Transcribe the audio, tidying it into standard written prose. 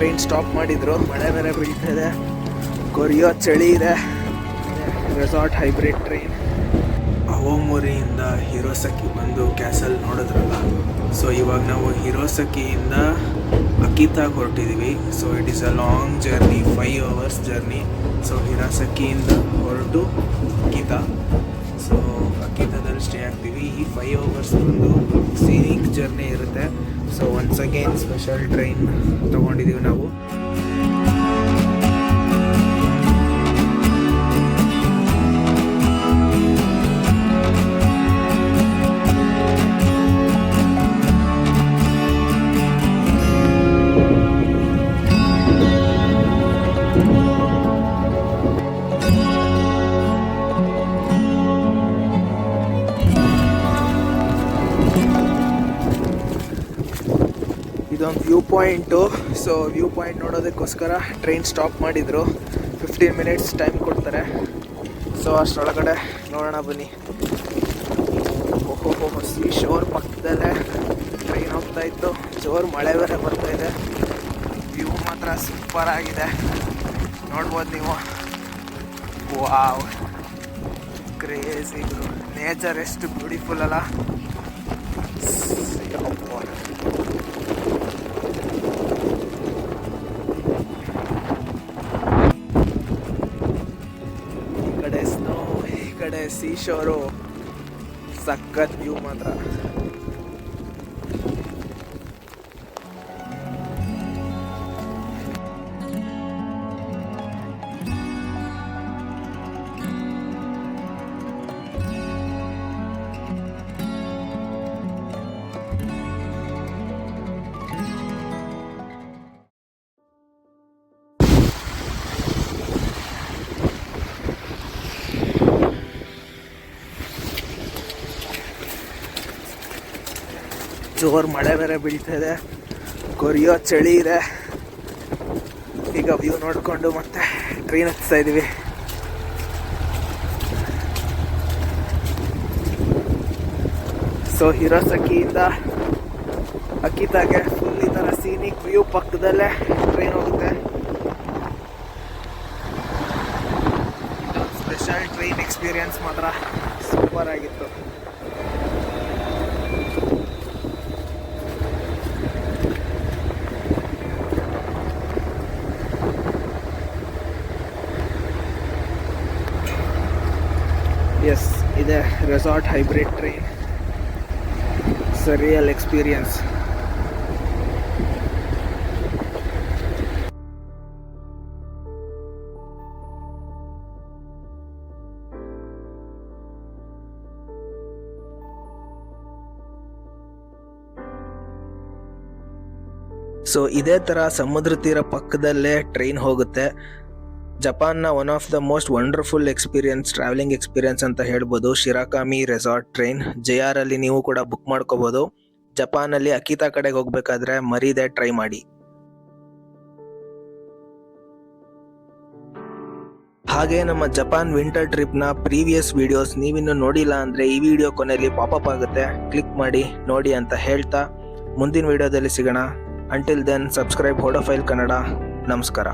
Train stop ಮಾಡಿದ್ರು. ಮಳೆ ಬೇರೆ ಬೀಳ್ತಾ ಇದೆ, ಕೊರಿಯೋ ಚಳಿ ಇದೆ. ರೆಸಾರ್ಟ್ ಹೈಬ್ರಿಡ್ ಟ್ರೈನ್ ಅವಮೂರಿಯಿಂದ ಹಿರೋಸಕಿ ಬಂದು ಕ್ಯಾಸಲ್ ನೋಡಿದ್ರಲ್ಲ. ಸೊ ಇವಾಗ ನಾವು ಹಿರೋಸಕಿಯಿಂದ ಅಕಿತಾಗೆ ಹೊರಟಿದ್ದೀವಿ. So it is a long journey, 5 hours journey. So ಹಿರೋಸಕಿಯಿಂದ ಹೊರಟು ಅಕಿತಾ. ಸೊ ಅಕಿತಾದಲ್ಲಿ ಸ್ಟೇ ಆಗ್ತೀವಿ. ಈ 5 hours ಒಂದು ಸೀನಿಕ್ ಜರ್ನಿ ಇರುತ್ತೆ. So once again special train ತೊಗೊಂಡಿದ್ದೀವಿ ನಾವು. ಇದೊಂದು view point. So view point ನೋಡೋದಕ್ಕೋಸ್ಕರ ಟ್ರೈನ್ ಸ್ಟಾಪ್ ಮಾಡಿದರು. 15 minutes ಟೈಮ್ ಕೊಡ್ತಾರೆ. ಸೊ ಅಷ್ಟರೊಳಗಡೆ ನೋಡೋಣ ಬನ್ನಿ. ಓಹೋ ಸೀ ಶೋರ್ ಪಕ್ಕದಲ್ಲೇ ಟ್ರೈನ್ ಹೋಗ್ತಾ ಇತ್ತು. ಜೋರು ಮಳೆ ಬೇರೆ ಬರ್ತಾಯಿದೆ. ವ್ಯೂ ಮಾತ್ರ ಸೂಪರ್ ಆಗಿದೆ, ನೋಡ್ಬೋದು ನೀವು. ವಾವ್, ಕ್ರೇಜಿ ಗುರು. ನೇಚರ್ ಎಷ್ಟು ಬ್ಯೂಟಿಫುಲ್ ಅಲ್ಲ. ಈ ಕಡೆ ಸೀ ಶೋರು, ಸಖತ್ ವ್ಯೂ ಮಾತ್ರ. ಜೋರು ಮಳೆ ಬೇರೆ ಬೀಳ್ತಾ ಇದೆ, ಕೊರಿಯೋ ಚಳಿ ಇದೆ. ಈಗ ವ್ಯೂ ನೋಡಿಕೊಂಡು ಮತ್ತೆ ಟ್ರೈನ್ ಹತ್ತಾ ಇದ್ದೀವಿ. ಸೊ ಹಿರೋಸಕಿಯಿಂದ ಅಕಿತಾಗೆ ಫುಲ್ ಈ ಥರ ಸೀನಿಕ್ ವ್ಯೂ ಪಕ್ಕದಲ್ಲೇ ಟ್ರೈನ್ ಹೋಗುತ್ತೆ. ಇದೊಂದು ಸ್ಪೆಷಲ್ ಟ್ರೈನ್ ಎಕ್ಸ್ಪೀರಿಯನ್ಸ್ ಮಾತ್ರ ಸೂಪರ್ ಆಗಿತ್ತು. ಎಸ್, ಇದೆ resort hybrid train. It's a real experience. So ಇದೇ ಥರ ಸಮುದ್ರ ತೀರ ಪಕ್ಕದಲ್ಲೇ ಟ್ರೈನ್ ಹೋಗುತ್ತೆ. ಜಪಾನ್ನ one of the most wonderful experience, travelling experience ಅಂತ ಹೇಳ್ಬೋದು ಶಿರಾಕಾಮಿ ರೆಸಾರ್ಟ್ ಟ್ರೈನ್. JR ಅಲ್ಲಿ ನೀವು ಕೂಡ ಬುಕ್ ಮಾಡ್ಕೋಬೋದು. ಜಪಾನಲ್ಲಿ ಅಕಿತಾ ಕಡೆಗೆ ಹೋಗ್ಬೇಕಾದ್ರೆ ಮರೀದೆ ಟ್ರೈ ಮಾಡಿ. ಹಾಗೆ ನಮ್ಮ ಜಪಾನ್ ವಿಂಟರ್ ಟ್ರಿಪ್ನ ಪ್ರೀವಿಯಸ್ ವಿಡಿಯೋಸ್ ನೀವಿನ್ನು ನೋಡಿಲ್ಲ ಅಂದರೆ ಈ ವಿಡಿಯೋ ಕೊನೆಯಲ್ಲಿ ಪಾಪಪ್ ಆಗುತ್ತೆ, ಕ್ಲಿಕ್ ಮಾಡಿ ನೋಡಿ ಅಂತ ಹೇಳ್ತಾ ಮುಂದಿನ ವಿಡಿಯೋದಲ್ಲಿ ಸಿಗೋಣ. Until then subscribe Hodophile Kannada. ನಮಸ್ಕಾರ.